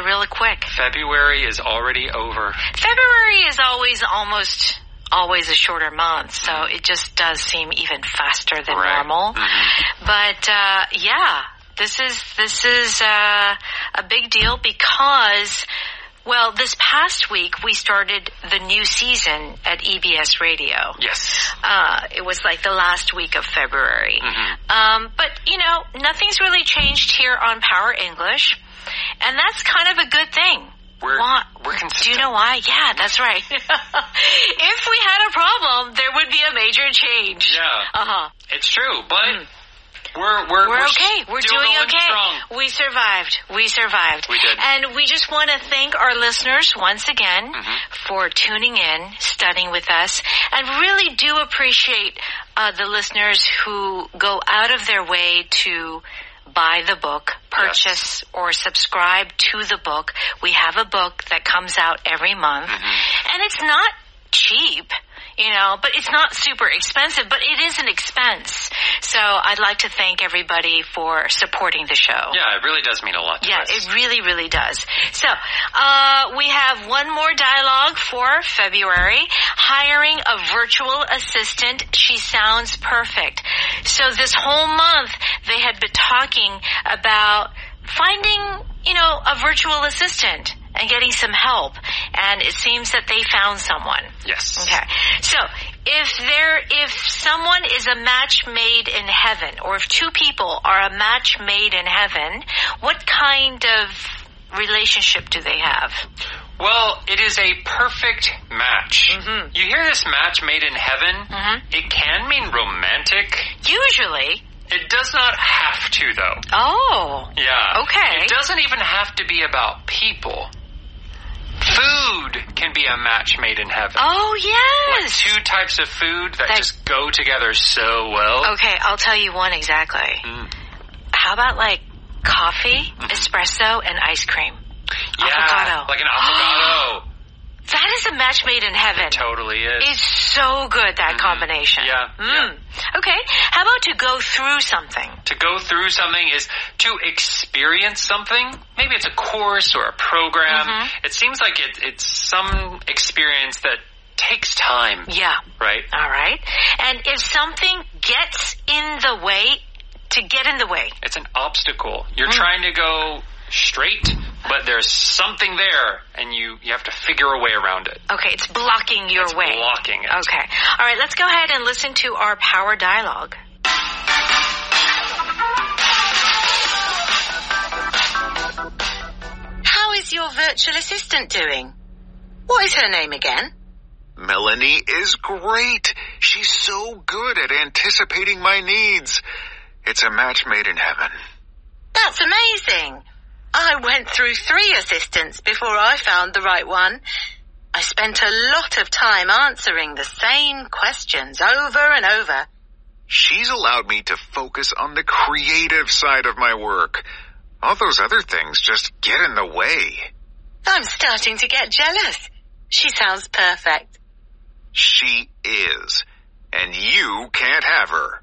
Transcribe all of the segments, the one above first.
really quick. February is already over. February is always a shorter month, so it just does seem even faster than normal. But yeah, this is a big deal because, well, this past week we started the new season at EBS Radio. Yes. It was like the last week of February. But, you know, nothing's really changed here on Power English, and that's kind of a good thing. We're consistent. Do you know why? Yeah, that's right. If we had a problem, there would be a major change. Yeah. It's true, but we're okay. We're doing okay. Strong. We survived. We did. And we just want to thank our listeners once again for tuning in, studying with us, and really do appreciate the listeners who go out of their way to buy the book, purchase or subscribe to the book. We have a book that comes out every month, and it's not cheap, you know, but it's not super expensive, but it is an expense. So I'd like to thank everybody for supporting the show. Yeah, it really does mean a lot to us. Yeah, it really, really does. So we have one more dialogue for February. Hiring a virtual assistant. She sounds perfect. So this whole month they had been talking about finding, you know, a virtual assistant and getting some help. And it seems that they found someone. Yes. Okay. So if someone is a match made in heaven, or if two people are a match made in heaven, what kind of relationship do they have? Well, it is a perfect match. You hear this match made in heaven? It can mean romantic. Usually. It does not have to, though. Oh. Yeah. Okay. It doesn't even have to be about people. Food can be a match made in heaven. Oh, yes. Like two types of food that just go together so well. Okay, I'll tell you one exactly. How about like coffee, espresso, and ice cream? Yeah, avocado. Like an avocado. That is a match made in heaven. It totally is. It's so good, that combination. Yeah. Okay, how about to go through something? To go through something is to experience something. Maybe it's a course or a program. It seems like it's some experience that takes time. Yeah. Right? All right. And if something gets in the way, to get in the way. It's an obstacle. You're trying to go straight, but there's something there, and you have to figure a way around it. Okay, it's blocking your way. It's blocking it. Okay. All right, let's go ahead and listen to our power dialogue. How is your virtual assistant doing? What is her name again? Melanie is great. She's so good at anticipating my needs. It's a match made in heaven. That's amazing. I went through 3 assistants before I found the right one. I spent a lot of time answering the same questions over and over. She's allowed me to focus on the creative side of my work. All those other things just get in the way. I'm starting to get jealous. She sounds perfect. She is. And you can't have her.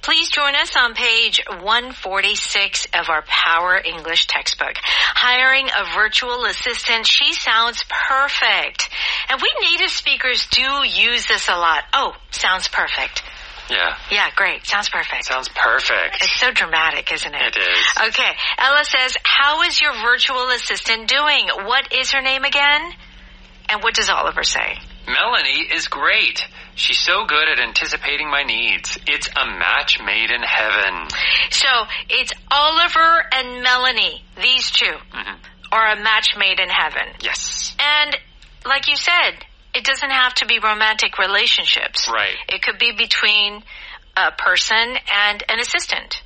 Please join us on page 146 of our Power English textbook. Hiring a virtual assistant. She sounds perfect. And we native speakers do use this a lot. Oh, sounds perfect. Yeah. Yeah, great. Sounds perfect. Sounds perfect. It's so dramatic, isn't it? It is. Okay. Ella says, how is your virtual assistant doing? What is her name again? And what does Oliver say? Melanie is great. She's so good at anticipating my needs. It's a match made in heaven. So it's Oliver and Melanie. These two are a match made in heaven. Yes. And like you said, it doesn't have to be romantic relationships. Right. It could be between a person and an assistant.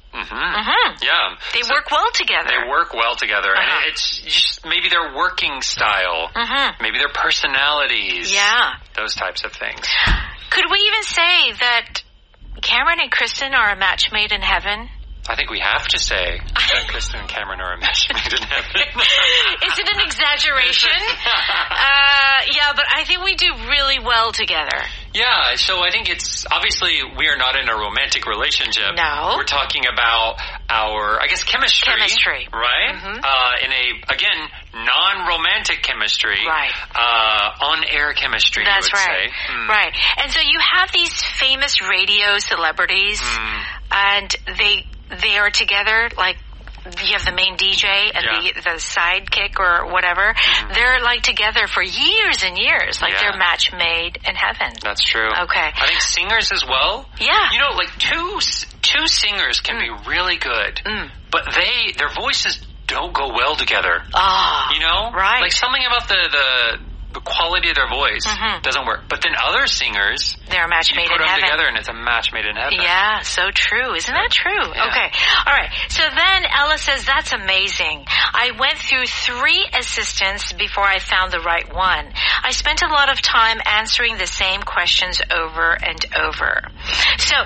Yeah. They work well together. They work well together. And it's just maybe their working style. Maybe their personalities. Yeah. Those types of things. Could we even say that Cameron and Kristen are a match made in heaven? I think we have to say that Kristen and Cameron are a match made in heaven. Is it an exaggeration? Yeah, but I think we do really well together. Yeah, so I think it's, obviously, we are not in a romantic relationship. No. We're talking about our, I guess, chemistry. Chemistry. Right? In a, again, non-romantic chemistry. Right. On-air chemistry, That's you would right. say. Right. And so you have these famous radio celebrities, and they are together, like, you have the main DJ and the sidekick or whatever. They're like together for years and years. Like they're match made in heaven. That's true. Okay. I think singers as well. Yeah. You know, like two singers can be really good, but their voices don't go well together. Ah. You know? Right. Like something about the quality of their voice doesn't work. But then other singers, they're a match made in heaven. You put them together and it's a match made in heaven. Yeah, so true. Isn't that true? Yeah. Okay. All right. So then Ella says, that's amazing. I went through 3 assistants before I found the right one. I spent a lot of time answering the same questions over and over. So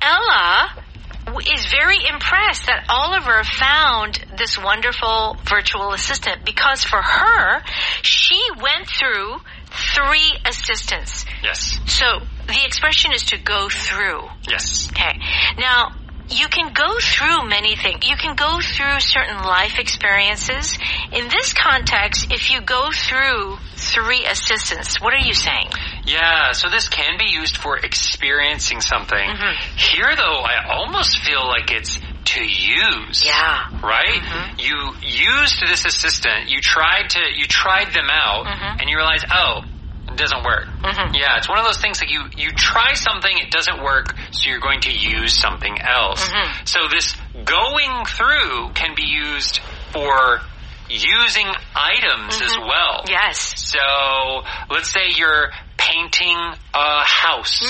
Ella is very impressed that Oliver found this wonderful virtual assistant because for her, she went through 3 assistants. Yes. So the expression is to go through. Yes. Okay. Now, you can go through many things. You can go through certain life experiences. In this context, if you go through 3 assistants, what are you saying? Yeah, so this can be used for experiencing something. Here, though, I almost feel like it's to use. Yeah. Right? You used this assistant, you tried them out, and you realize, oh, it doesn't work. Yeah, it's one of those things that you try something, it doesn't work, so you're going to use something else. So this going through can be used for using items as well. Yes. So let's say you're painting a house,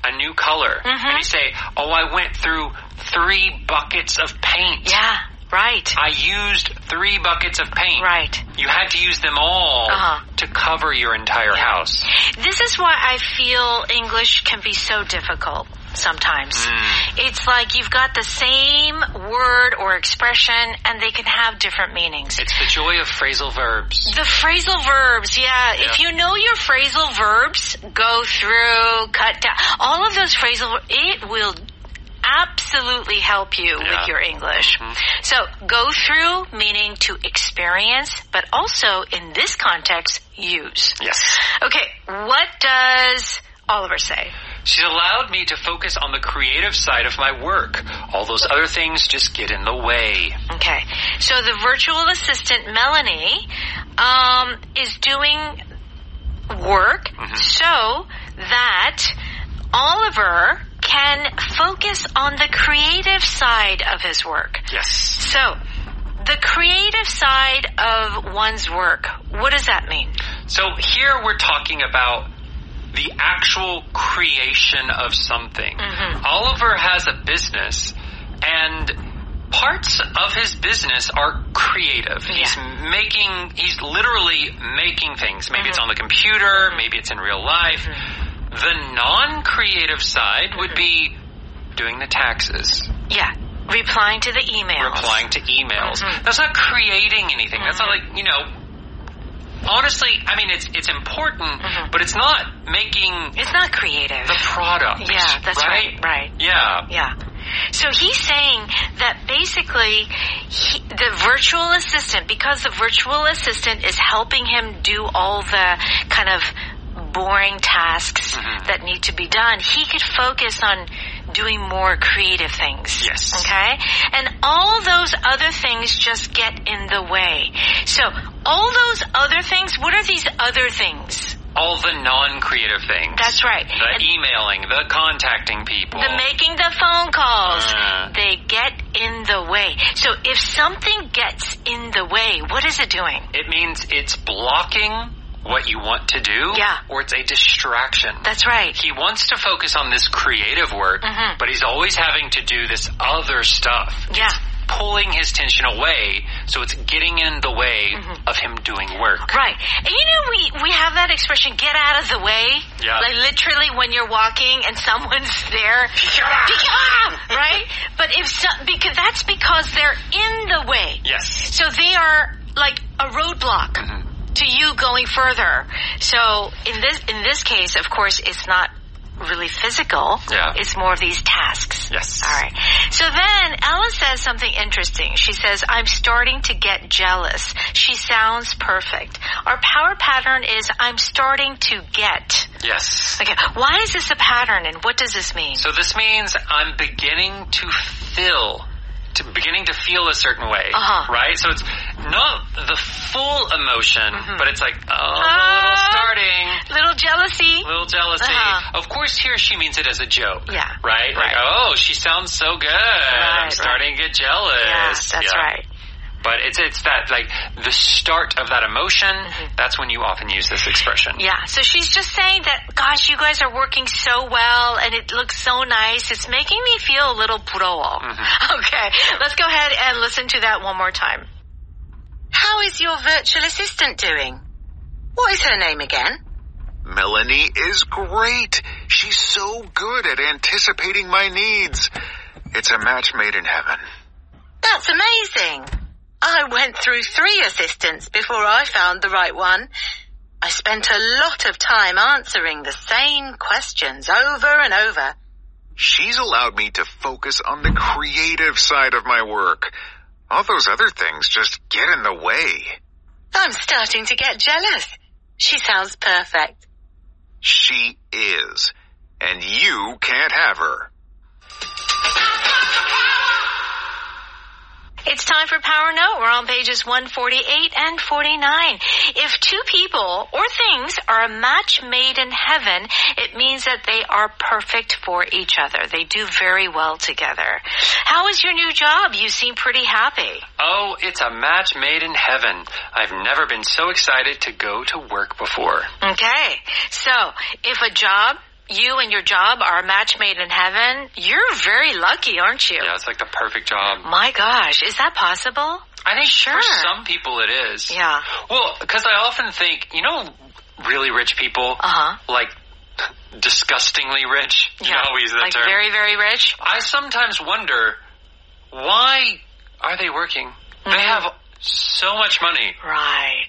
a new color, and you say, oh, I went through 3 buckets of paint. Yeah. Right. I used 3 buckets of paint. Right. You had to use them all to cover your entire house. This is why I feel English can be so difficult sometimes. It's like you've got the same word or expression and they can have different meanings. It's the joy of phrasal verbs. The phrasal verbs, yeah. If you know your phrasal verbs, go through, cut down, all of those phrasal, it will absolutely help you with your English. So go through meaning to experience, but also in this context, use. Yes. Okay, what does Oliver say? She's allowed me to focus on the creative side of my work. All those other things just get in the way. Okay, so the virtual assistant, Melanie, is doing work so that Oliver can focus on the creative side of his work. Yes. So, the creative side of one's work, what does that mean? So here we're talking about the actual creation of something. Oliver has a business, and parts of his business are creative. He's literally making things. Maybe it's on the computer, maybe it's in real life. The non-creative side would be doing the taxes. Yeah. Replying to the emails. Replying to emails. That's not creating anything. That's not like, honestly, I mean, it's important, but it's not making... It's not creative. The product. Yeah, that's right. Yeah. Yeah. So he's saying that basically the virtual assistant, because the virtual assistant is helping him do all the kind of boring tasks that need to be done, he could focus on doing more creative things. Yes. Okay? And all those other things just get in the way. So, all those other things, what are these other things? All the non-creative things. That's right. The emailing, the contacting people. The making the phone calls. They get in the way. So if something gets in the way, what is it doing? It means it's blocking what you want to do, or it's a distraction. That's right. He wants to focus on this creative work, but he's always having to do this other stuff. Yeah. It's pulling his attention away, so it's getting in the way of him doing work. Right. And we have that expression, get out of the way. Yeah. Like literally when you're walking and someone's there. Right? But because that's because they're in the way. Yes. So they are like a roadblock to you going further. So in this case, of course, it's not really physical. Yeah. It's more of these tasks. Yes. All right. So then Ella says something interesting. She says, I'm starting to get jealous. She sounds perfect. Our power pattern is I'm starting to get. Yes. Okay. Why is this a pattern and what does this mean? So this means I'm beginning to feel a certain way, right? So it's not the full emotion, but it's like, little jealousy. Little jealousy. Of course, here she means it as a joke. Yeah. Right? Like, oh, she sounds so good. I'm starting to get jealous. Yes, that's right. But it's that, like, the start of that emotion, that's when you often use this expression. Yeah, so she's just saying that, gosh, you guys are working so well, and it looks so nice. It's making me feel a little 부러워. Okay, let's go ahead and listen to that one more time. How is your virtual assistant doing? What is her name again? Melanie is great. She's so good at anticipating my needs. It's a match made in heaven. That's amazing. I went through 3 assistants before I found the right one. I spent a lot of time answering the same questions over and over. She's allowed me to focus on the creative side of my work. All those other things just get in the way. I'm starting to get jealous. She sounds perfect. She is. And you can't have her. It's time for Power Note. We're on pages 148 and 49. If 2 people or things are a match made in heaven, it means that they are perfect for each other. They do very well together. How is your new job? You seem pretty happy. Oh, it's a match made in heaven. I've never been so excited to go to work before. Okay. So, if you and your job are a match made in heaven, you're very lucky, aren't you? Yeah, it's like the perfect job. My gosh, is that possible? I think for some people it is. Yeah. Well, because I often think, really rich people, like disgustingly rich. You know how we use that term? Very, very rich. I sometimes wonder, why are they working? They have so much money. Right.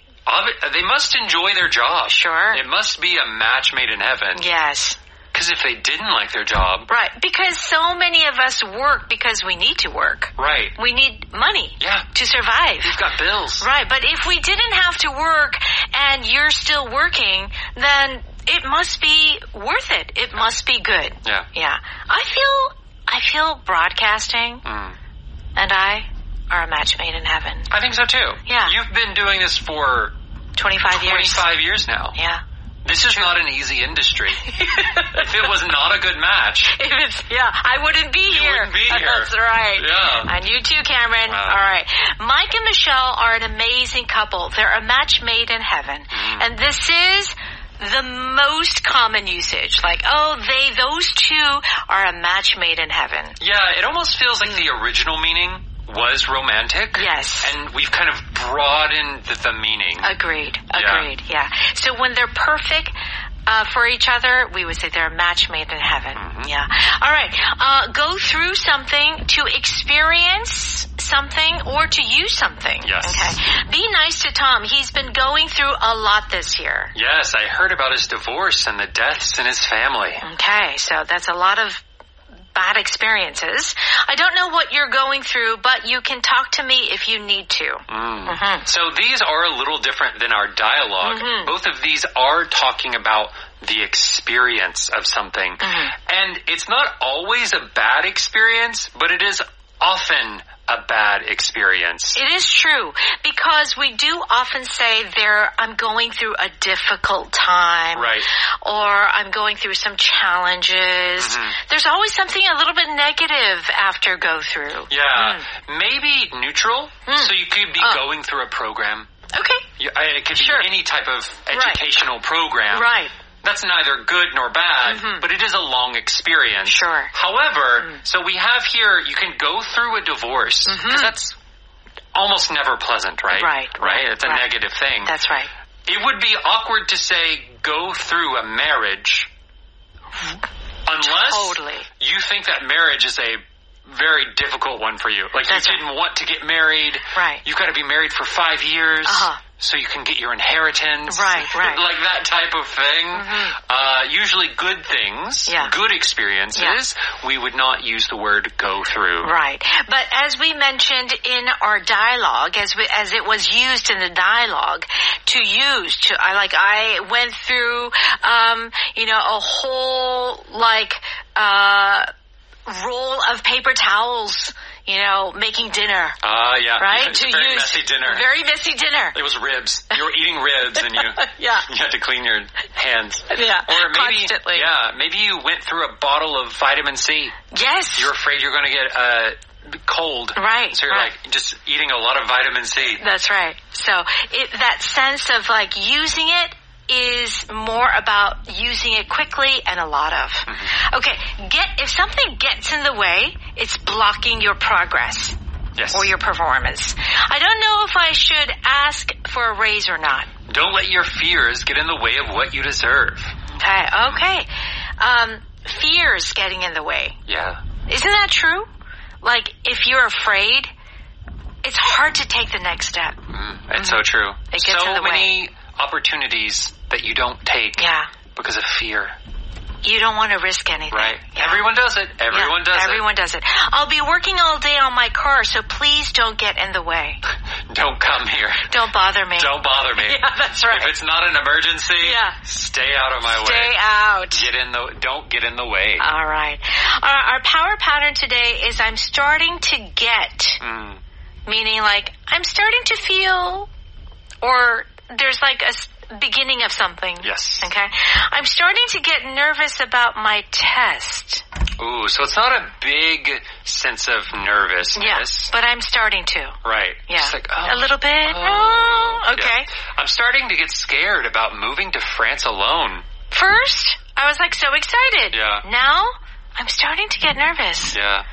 They must enjoy their job. Sure. It must be a match made in heaven. Yes. Because if they didn't like their job... Right, because so many of us work because we need to work. Right. We need money to survive. We've got bills. Right, but if we didn't have to work and you're still working, then it must be worth it. It must be good. Yeah. Yeah. I feel broadcasting and I are a match made in heaven. I think so too. Yeah. You've been doing this for 25 years. 25 years now. Yeah. This is not an easy industry. If it was not a good match. I wouldn't be here. You wouldn't be here. That's right. Yeah. And you too, Cameron. Wow. All right. Mike and Michelle are an amazing couple. They're a match made in heaven. And this is the most common usage. Like, those 2 are a match made in heaven. Yeah, it almost feels like the original meaning was romantic. Yes. And we've kind of broadened the meaning. Agreed. Yeah. So when they're perfect for each other, we would say they're a match made in heaven. Yeah. All right. Go through something to experience something or to use something. Yes. Okay. Be nice to Tom. He's been going through a lot this year. Yes, I heard about his divorce and the deaths in his family. Okay. So that's a lot of bad experiences. I don't know what you're going through, but you can talk to me if you need to. So these are a little different than our dialogue. Both of these are talking about the experience of something. And it's not always a bad experience, but it is often a bad experience. It is true, because we do often say I'm going through a difficult time. Right. Or I'm going through some challenges. There's always something a little bit negative after go through. Yeah. Maybe neutral. So you could be going through a program. Okay. It could be any type of educational program. Right. That's neither good nor bad, but it is a long experience. Sure. However, so we have here, you can go through a divorce, because that's almost never pleasant, right? Right. It's a negative thing. That's right. It would be awkward to say go through a marriage unless you think that marriage is a very difficult one for you. Like, That's you didn't want to get married. Right. You've got to be married for 5 years. So you can get your inheritance. Right. Like that type of thing. Usually good things, good experiences, we would not use the word go through. Right. But as we mentioned in our dialogue, as it was used in the dialogue, I went through, a whole, roll of paper towels, making dinner. Yeah. Right? It's a very messy dinner. Very messy dinner. It was ribs. You were eating ribs and you had to clean your hands. Yeah. Or maybe, constantly. Maybe you went through a bottle of vitamin C. Yes. You're afraid you're going to get cold. Right. So you're just eating a lot of vitamin C. That's right. So that sense of using it is more about using it quickly and a lot of. Okay, if something gets in the way, it's blocking your progress or your performance. I don't know if I should ask for a raise or not. Don't let your fears get in the way of what you deserve. Okay. Fears getting in the way. Yeah. Isn't that true? Like, if you're afraid, it's hard to take the next step. It's so true. It gets in the way. So many opportunities that you don't take because of fear. You don't want to risk anything. Right. Yeah. Everyone does it. Everyone does it. I'll be working all day on my car, so please don't get in the way. Don't come here. Don't bother me. Don't bother me. Yeah, that's right. If it's not an emergency, stay out of my way. Stay out. Don't get in the way. All right. Our power pattern today is I'm starting to get, meaning I'm starting to feel, or there's a beginning of something. Yes. Okay. I'm starting to get nervous about my test. Ooh, so it's not a big sense of nervousness. Yeah, but I'm starting to. Right. Yeah. Just a little bit. Okay. Yeah. I'm starting to get scared about moving to France alone. First, I was so excited. Yeah. Now, I'm starting to get nervous. Yeah.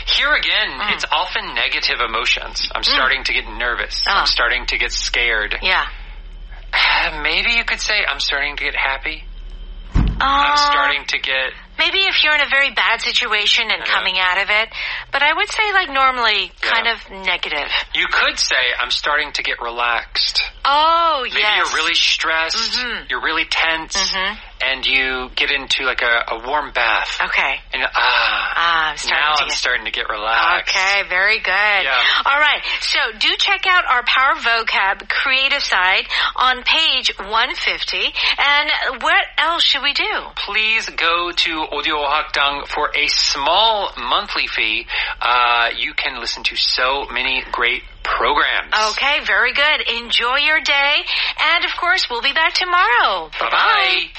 Here again, it's often negative emotions. I'm starting to get nervous. I'm starting to get scared. Yeah. Maybe you could say I'm starting to get happy. I'm starting to get... Maybe if you're in a very bad situation and coming out of it. But I would say normally kind of negative. You could say I'm starting to get relaxed. Oh, yes. Maybe you're really stressed. You're really tense. And you get into a warm bath. Okay. And I'm starting to get relaxed. Okay, very good. Yeah. All right. So do check out our Power Vocab creative side on page 150. And what else should we do? Please go to Audio Hakdang for a small monthly fee. You can listen to so many great programs. Okay, very good. Enjoy your day. And of course, we'll be back tomorrow. Bye-bye.